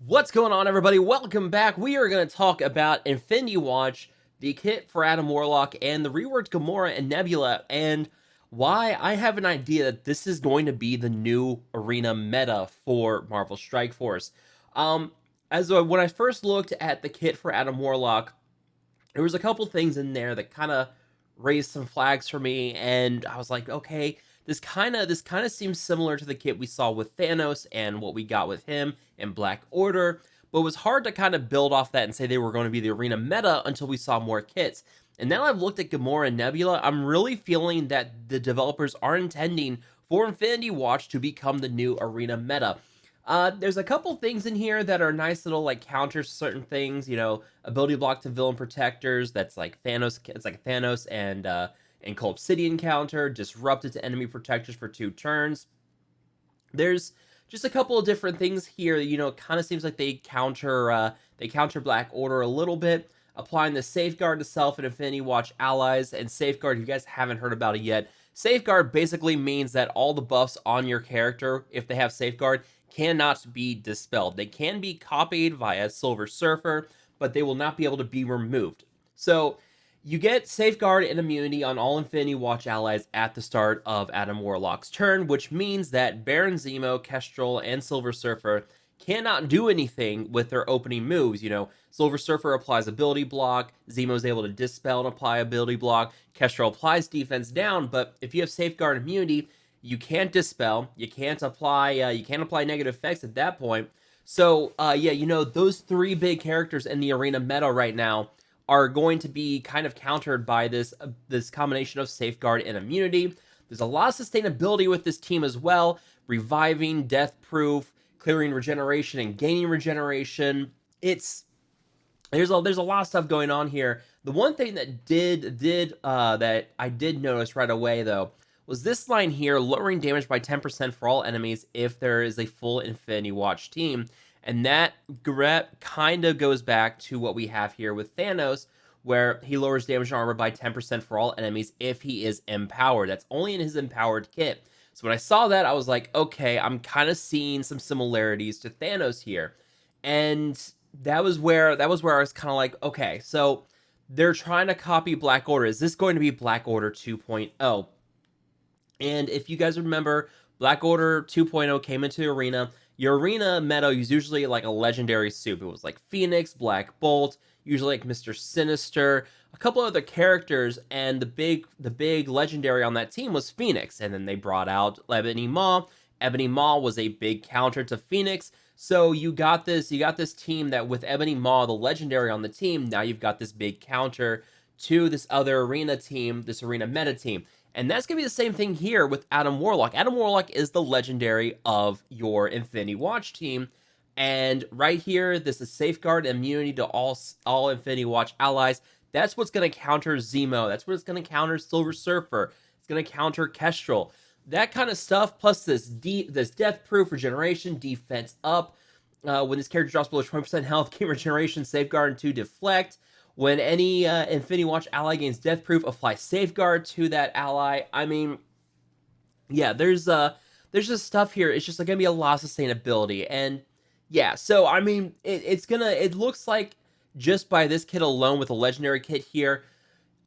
What's going on, everybody? Welcome back. We are going to talk about Infinity Watch, the kit for Adam Warlock, and the reworked Gamora and Nebula, and why I have an idea that this is going to be the new arena meta for Marvel Strike Force. When I first looked at the kit for Adam Warlock, there was a couple things in there that kind of raised some flags for me, and I was like, okay, this kind of seems similar to the kit we saw with Thanos and what we got with him in Black Order, but it was hard to kind of build off that and say they were going to be the arena meta until we saw more kits. And now I've looked at Gamora and Nebula, I'm really feeling that the developers are intending for Infinity Watch to become the new arena meta. There's a couple things in here that are nice little like counters to certain things. You know, ability block to villain protectors. That's like Thanos. It's like Thanos and Cold Obsidian counter. Disrupted to enemy protectors for 2 turns. There's just a couple of different things here. You know, it kind of seems like they counter Black Order a little bit. Applying the Safeguard to self and Infinity Watch allies, and Safeguard, if you guys haven't heard about it yet, Safeguard basically means that all the buffs on your character, if they have Safeguard, cannot be dispelled. They can be copied via Silver Surfer, but they will not be able to be removed. So you get Safeguard and immunity on all Infinity Watch allies at the start of Adam Warlock's turn, which means that Baron Zemo, Kestrel, and Silver Surfer cannot do anything with their opening moves. You know, Silver Surfer applies ability block, Zemo is able to dispel and apply ability block, Kestrel applies defense down, but if you have Safeguard immunity, you can't dispel, you can't apply negative effects at that point. So yeah, you know, those 3 big characters in the arena meta right now are going to be kind of countered by this combination of Safeguard and immunity. There's a lot of sustainability with this team as well, reviving, death proof, clearing regeneration and gaining regeneration. There's a lot of stuff going on here. The one thing that I did notice right away though was this line here, lowering damage by 10% for all enemies if there is a full Infinity Watch team. And that kind of goes back to what we have here with Thanos, where he lowers damage and armor by 10% for all enemies if he is empowered. That's only in his empowered kit. So when I saw that, I was like, okay, I'm kind of seeing some similarities to Thanos here. And that was where I was kind of like, okay, so they're trying to copy Black Order. Is this going to be Black Order 2.0? And if you guys remember, Black Order 2.0 came into the arena. Your arena meta was usually like a legendary soup. It was like Phoenix, Black Bolt, usually like Mr. Sinister, a couple other characters, and the big legendary on that team was Phoenix. And then they brought out Ebony Maw. Ebony Maw was a big counter to Phoenix. So you got this team that with Ebony Maw, the legendary on the team, now you've got this big counter to this other arena team, this arena meta team. And that's going to be the same thing here with Adam Warlock. Adam Warlock is the legendary of your Infinity Watch team. And right here, this is Safeguard immunity to all Infinity Watch allies. That's what's going to counter Zemo. That's what's going to counter Silver Surfer. It's going to counter Kestrel. That kind of stuff, plus this death proof regeneration, defense up. When this character drops below 20% health, gain regeneration, Safeguard, and 2 deflect. When any Infinity Watch ally gains death proof, apply Safeguard to that ally. I mean, yeah, there's just stuff here. It's just gonna be a lot of sustainability, and yeah. So I mean, it looks like just by this kit alone with a legendary kit here,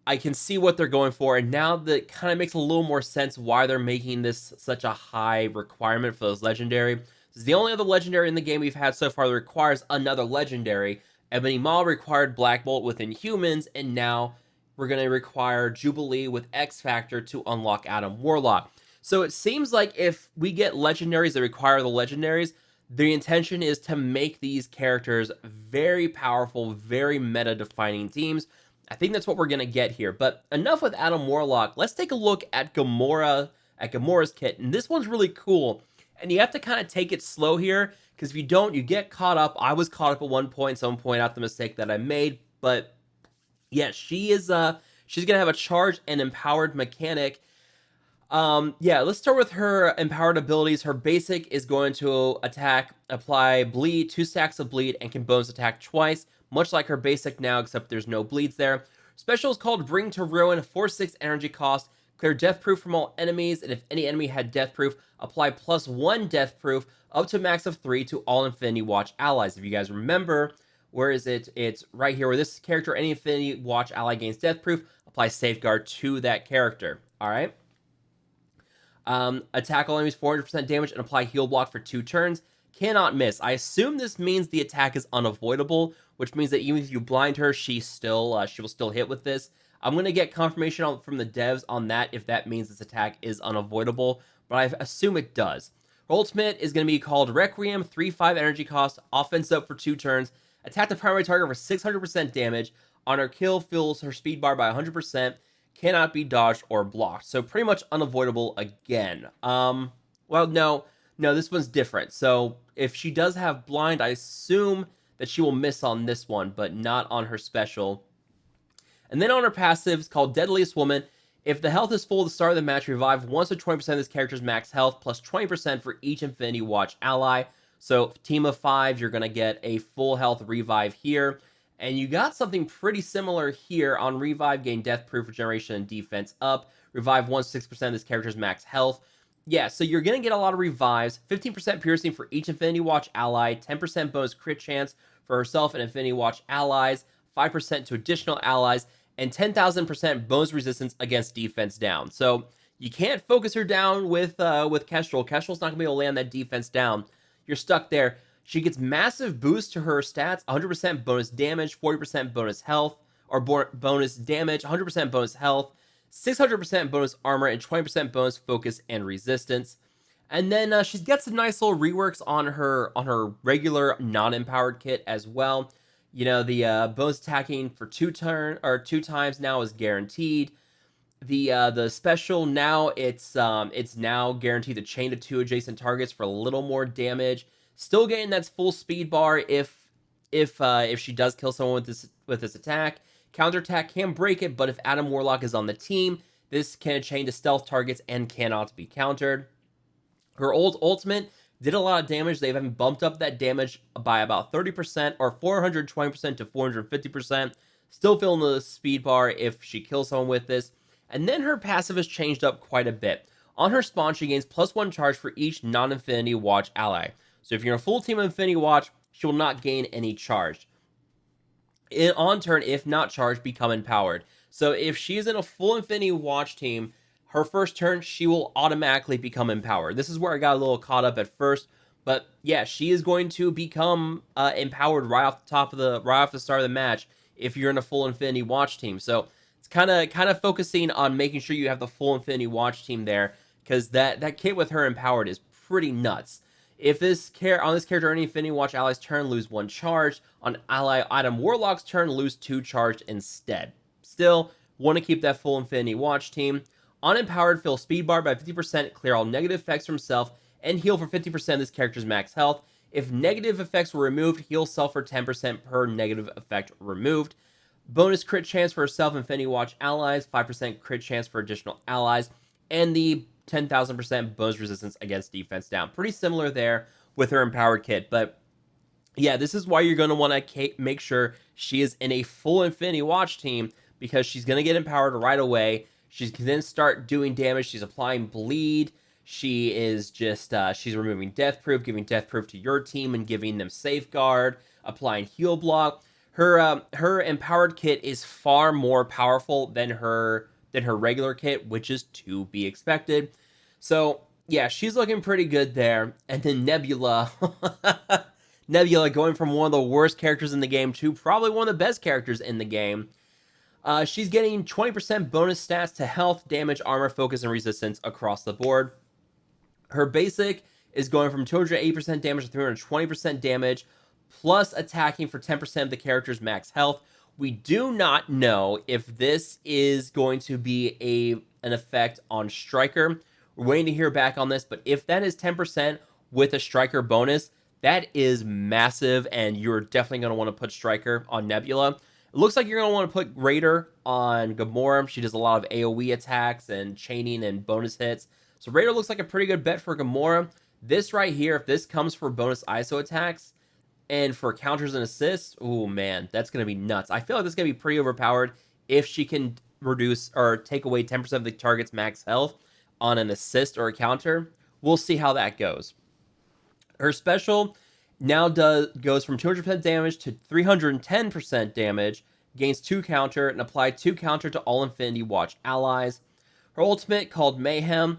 I can see what they're going for, and now that kind of makes a little more sense why they're making this such a high requirement for those legendary. This is the only other legendary in the game we've had so far that requires another legendary. Ebony Maw required Black Bolt with Inhumans, and now we're going to require Jubilee with X Factor to unlock Adam Warlock. So it seems like if we get legendaries that require the legendaries, the intention is to make these characters very powerful, very meta-defining teams. I think that's what we're going to get here. But enough with Adam Warlock. Let's take a look at Gamora's kit. And this one's really cool. And you have to kind of take it slow here, because if you don't, you get caught up. I was caught up at one point. Someone pointed out the mistake that I made. But yeah, she's gonna have a charged and empowered mechanic. Yeah, let's start with her empowered abilities. Her basic is going to apply bleed, 2 stacks of bleed, and can bonus attack twice, much like her basic now, except there's no bleeds there. Special is called Bring to Ruin, 4/6 energy cost, Clear death proof from all enemies, and if any enemy had death proof, apply +1 death proof up to a max of 3 to all Infinity Watch allies. If you guys remember, where is it? It's right here where this character, any Infinity Watch ally gains death proof, apply safeguard to that character. All right. Attack all enemies 400% damage and apply heal block for 2 turns. Cannot miss. I assume this means the attack is unavoidable, which means that even if you blind her, she will still hit with this. I'm going to get confirmation from the devs on that if that means this attack is unavoidable, but I assume it does. Her ultimate is going to be called Requiem, 3/5 energy cost, offense up for 2 turns, attack the primary target for 600% damage. On her kill, fills her speed bar by 100%, cannot be dodged or blocked. So pretty much unavoidable again. Well, no, this one's different. So if she does have blind, I assume that she will miss on this one, but not on her special. And then on her passives, called Deadliest Woman, if the health is full at the start of the match, revive once or 20% of this character's max health, plus 20% for each Infinity Watch ally. So team of 5, you're going to get a full health revive here. And you got something pretty similar here on revive, gain death proof, regeneration, and defense up. Revive once 6% of this character's max health. Yeah, so you're going to get a lot of revives. 15% piercing for each Infinity Watch ally. 10% bonus crit chance for herself and Infinity Watch allies. 5% to additional allies. And 10,000% bonus resistance against defense down. So you can't focus her down with Kestrel. Kestrel's not going to be able to land that defense down. You're stuck there. She gets massive boost to her stats, 100% bonus damage, 40% bonus health, or bonus damage, 100% bonus health, 600% bonus armor, and 20% bonus focus and resistance. And then she's got some nice little reworks on her regular non-empowered kit as well. You know, the bonus attacking for 2 times now is guaranteed. The special now it's now guaranteed to chain to 2 adjacent targets for a little more damage. Still getting that full speed bar if she does kill someone with this attack. Counterattack can break it, but if Adam Warlock is on the team, this can chain to stealth targets and cannot be countered. Her old ultimate did a lot of damage. They've even bumped up that damage by about 30% or 420% to 450%. Still feeling the speed bar if she kills someone with this. And then her passive has changed up quite a bit. On her spawn, she gains +1 charge for each non-Infinity Watch ally. So if you're in a full team of Infinity Watch, she will not gain any charge. On turn, if not charged, become empowered. So if she is in a full Infinity Watch team, her first turn, she will automatically become empowered. This is where I got a little caught up at first. But yeah, she is going to become empowered right off the start of the match if you're in a full Infinity Watch team. So it's kind of focusing on making sure you have the full Infinity Watch team there, because that kit with her empowered is pretty nuts. If on this character, any Infinity Watch ally's turn, lose 1 charge. On ally Adam Warlock's turn, lose 2 charged instead. Still, want to keep that full Infinity Watch team. Unempowered, fill speed bar by 50%, clear all negative effects from self, and heal for 50% of this character's max health. If negative effects were removed, heal self for 10% per negative effect removed. Bonus crit chance for herself and Infinity Watch allies, 5% crit chance for additional allies, and the 10,000% bonus resistance against defense down. Pretty similar there with her empowered kit, but yeah, this is why you're going to want to make sure she is in a full Infinity Watch team, because she's going to get empowered right away. She's going to then start doing damage. She's applying bleed. She is just, she's removing death proof, giving death proof to your team and giving them safeguard, applying heal block. Her empowered kit is far more powerful than her regular kit, which is to be expected. So yeah, she's looking pretty good there. And then Nebula, Nebula going from one of the worst characters in the game to probably one of the best characters in the game. She's getting 20% bonus stats to health, damage, armor, focus, and resistance across the board. Her basic is going from 280% damage to 320% damage, plus attacking for 10% of the character's max health. We do not know if this is going to be an effect on Striker. We're waiting to hear back on this, but if that is 10% with a Striker bonus, that is massive, and you're definitely going to want to put Striker on Nebula. It looks like you're going to want to put Raider on Gamora. She does a lot of AoE attacks and chaining and bonus hits. So Raider looks like a pretty good bet for Gamora. This right here, if this comes for bonus ISO attacks and for counters and assists, oh man, that's going to be nuts. I feel like this is going to be pretty overpowered if she can reduce or take away 10% of the target's max health on an assist or a counter. We'll see how that goes. Her special now goes from 200% damage to 310% damage, gains 2 counter, and apply 2 counter to all Infinity Watch allies. Her ultimate, called Mayhem,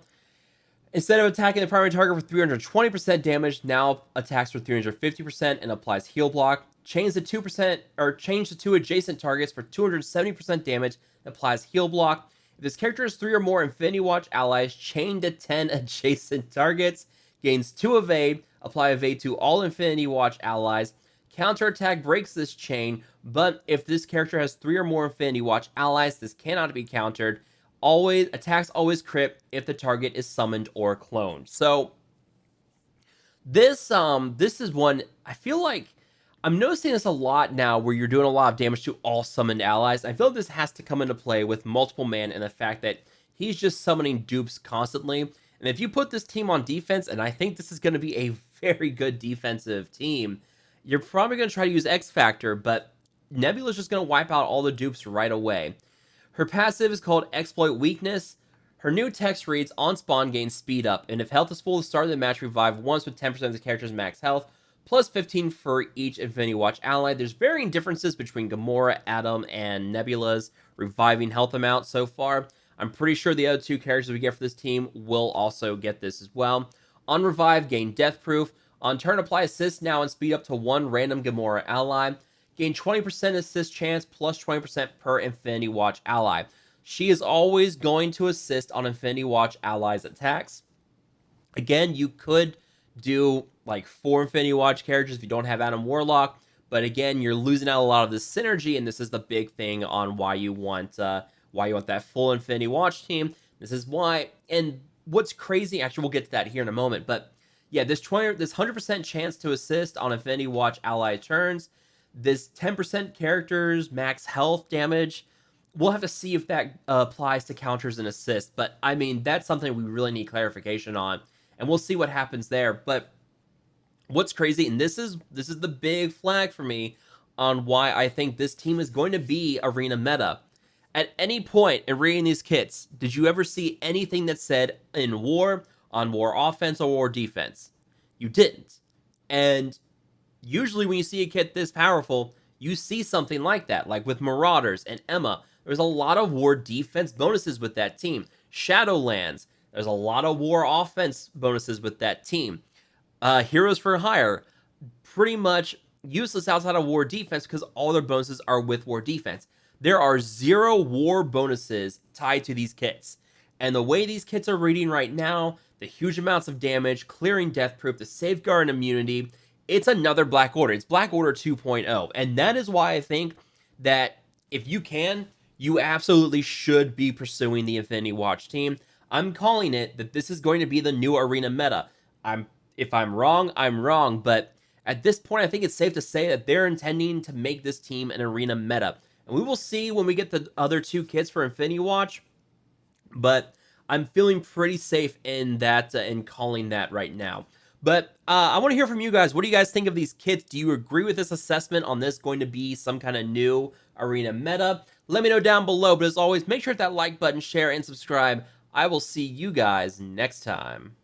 instead of attacking the primary target for 320% damage, now attacks for 350% and applies heal block. Change the 2% or change the 2 adjacent targets for 270% damage and applies heal block. If this character has 3 or more Infinity Watch allies, chain to 10 adjacent targets, gains 2 evade, apply evade to all Infinity Watch allies. Counterattack breaks this chain, but if this character has 3 or more Infinity Watch allies, this cannot be countered. Attacks always crit if the target is summoned or cloned. So this is one I feel like I'm noticing this a lot now, where you're doing a lot of damage to all summoned allies. I feel like this has to come into play with multiple man and the fact that he's just summoning dupes constantly. And if you put this team on defense, and I think this is going to be a very good defensive team, you're probably going to try to use X Factor, but Nebula's just going to wipe out all the dupes right away. Her passive is called Exploit Weakness. Her new text reads, on spawn gains speed up, and if health is full at the start of the match, revive once with 10% of the character's max health, plus 15 for each Infinity Watch ally. There's varying differences between Gamora, Atom, and Nebula's reviving health amount so far. I'm pretty sure the other 2 characters we get for this team will also get this as well. On revive, gain death proof. On turn, apply assist now and speed up to 1 random Gamora ally. Gain 20% assist chance plus 20% per Infinity Watch ally. She is always going to assist on Infinity Watch allies' attacks. Again, you could do like 4 Infinity Watch characters if you don't have Adam Warlock, but again, you're losing out a lot of the synergy, and this is the big thing on why you want that full Infinity Watch team. This is why, and what's crazy, actually we'll get to that here in a moment, but yeah, this 100% chance to assist on Infinity Watch ally turns, this 10% characters max health damage, we'll have to see if that applies to counters and assists, but I mean, that's something we really need clarification on, and we'll see what happens there. But what's crazy, and this is the big flag for me on why I think this team is going to be arena meta. At any point in reading these kits, did you ever see anything that said in war, on war offense or war defense? You didn't. And usually when you see a kit this powerful, you see something like that. Like with Marauders and Emma, there's a lot of war defense bonuses with that team. Shadowlands, there's a lot of war offense bonuses with that team. Heroes for Hire, pretty much useless outside of war defense because all their bonuses are with war defense. There are 0 war bonuses tied to these kits. And the way these kits are reading right now, the huge amounts of damage, clearing death proof, the safeguard and immunity, it's another Black Order. It's Black Order 2.0. And that is why I think that if you can, you absolutely should be pursuing the Infinity Watch team. I'm calling it that this is going to be the new arena meta. If I'm wrong, I'm wrong. But at this point, I think it's safe to say that they're intending to make this team an arena meta. And we will see when we get the other 2 kits for Infinity Watch. But I'm feeling pretty safe in that, in calling that right now. But I want to hear from you guys. What do you guys think of these kits? Do you agree with this assessment on this going to be some kind of new arena meta? Let me know down below. But as always, make sure to hit that like button, share, and subscribe. I will see you guys next time.